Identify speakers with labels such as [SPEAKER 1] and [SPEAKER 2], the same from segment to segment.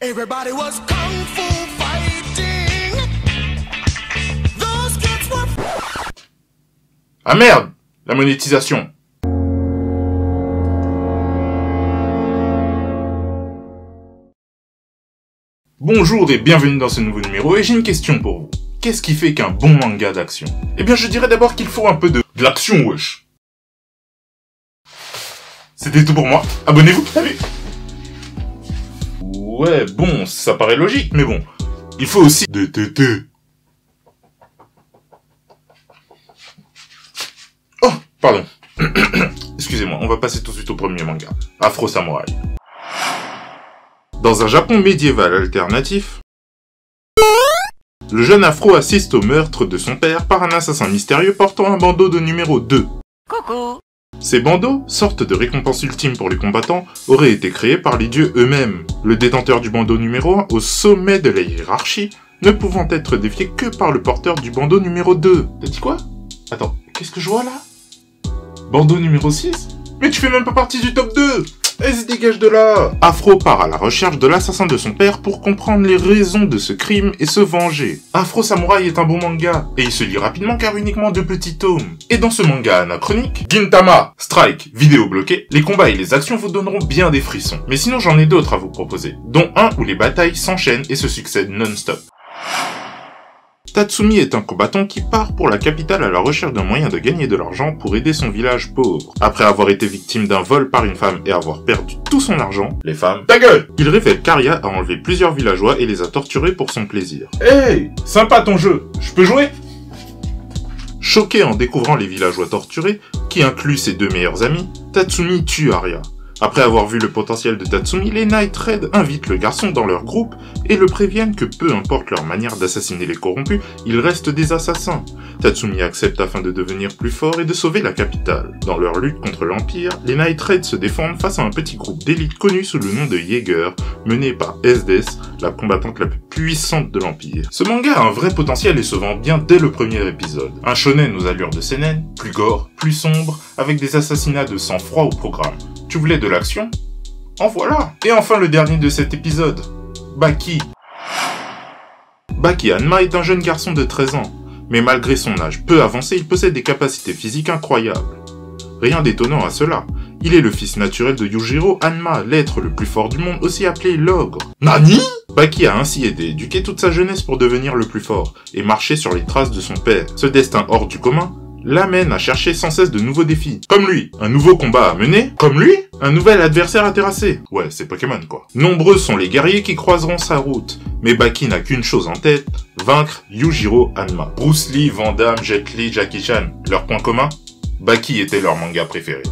[SPEAKER 1] Everybody was kung fu fighting. Those kids were...
[SPEAKER 2] Ah merde! La monétisation. Bonjour et bienvenue dans ce nouveau numéro, et j'ai une question pour vous. Qu'est-ce qui fait qu'un bon manga d'action? Eh bien je dirais d'abord qu'il faut un peu de l'action, wesh. C'était tout pour moi, abonnez-vous, salut. Ouais, bon, ça paraît logique, mais bon, il faut aussi des tétés. Oh, pardon. Excusez-moi, on va passer tout de suite au premier manga, Afro Samurai. Dans un Japon médiéval alternatif, le jeune Afro assiste au meurtre de son père par un assassin mystérieux portant un bandeau de numéro 2.
[SPEAKER 1] Coucou.
[SPEAKER 2] Ces bandeaux, sorte de récompense ultime pour les combattants, auraient été créés par les dieux eux-mêmes. Le détenteur du bandeau numéro 1, au sommet de la hiérarchie, ne pouvant être défié que par le porteur du bandeau numéro 2. T'as dit quoi? Attends, qu'est-ce que je vois là? Bandeau numéro 6? Mais tu fais même pas partie du top 2! Elle se dégage de là! Afro part à la recherche de l'assassin de son père pour comprendre les raisons de ce crime et se venger. Afro Samurai est un bon manga, et il se lit rapidement car uniquement 2 petits tomes. Et dans ce manga anachronique, Gintama, Strike, vidéo bloquée, les combats et les actions vous donneront bien des frissons. Mais sinon j'en ai d'autres à vous proposer, dont un où les batailles s'enchaînent et se succèdent non-stop. Tatsumi est un combattant qui part pour la capitale à la recherche d'un moyen de gagner de l'argent pour aider son village pauvre. Après avoir été victime d'un vol par une femme et avoir perdu tout son argent, les femmes, ta gueule! Il révèle qu'Aria a enlevé plusieurs villageois et les a torturés pour son plaisir. Hey! Sympa ton jeu! Je peux jouer? Choqué en découvrant les villageois torturés, qui incluent ses 2 meilleurs amis, Tatsumi tue Aria. Après avoir vu le potentiel de Tatsumi, les Night Raid invitent le garçon dans leur groupe et le préviennent que peu importe leur manière d'assassiner les corrompus, ils restent des assassins. Tatsumi accepte afin de devenir plus fort et de sauver la capitale. Dans leur lutte contre l'Empire, les Night Raid se défendent face à un petit groupe d'élite connu sous le nom de Jaeger, mené par SDS, la combattante la plus puissante de l'Empire. Ce manga a un vrai potentiel et se vend bien dès le premier épisode. Un shonen aux allures de seinen, plus gore, plus sombre, avec des assassinats de sang-froid au programme. Tu voulais de l'action? En voilà! Et enfin le dernier de cet épisode, Baki. Baki Hanma est un jeune garçon de 13 ans, mais malgré son âge peu avancé, il possède des capacités physiques incroyables. Rien d'étonnant à cela, il est le fils naturel de Yujiro Hanma, l'être le plus fort du monde, aussi appelé l'ogre. NANI? Baki a ainsi été éduqué toute sa jeunesse pour devenir le plus fort, et marcher sur les traces de son père. Ce destin hors du commun l'amène à chercher sans cesse de nouveaux défis. Comme lui, un nouveau combat à mener. Comme lui, un nouvel adversaire à terrasser. Ouais, c'est Pokémon quoi. Nombreux sont les guerriers qui croiseront sa route. Mais Baki n'a qu'une chose en tête, vaincre Yujiro Hanma. Bruce Lee, Van Damme, Jet Li, Jackie Chan, leur point commun? Baki était leur manga préféré.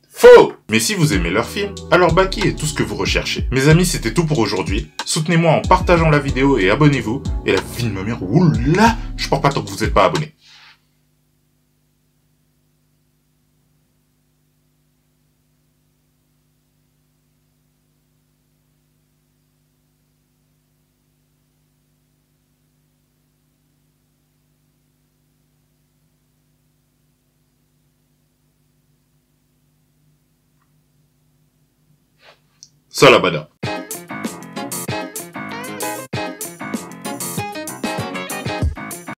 [SPEAKER 2] Faux! Mais si vous aimez leur film, alors Baki est tout ce que vous recherchez. Mes amis, c'était tout pour aujourd'hui. Soutenez-moi en partageant la vidéo et abonnez-vous. Et la vie de ma mère, oula, je pars pas tant que vous n'êtes pas abonné. Salabada.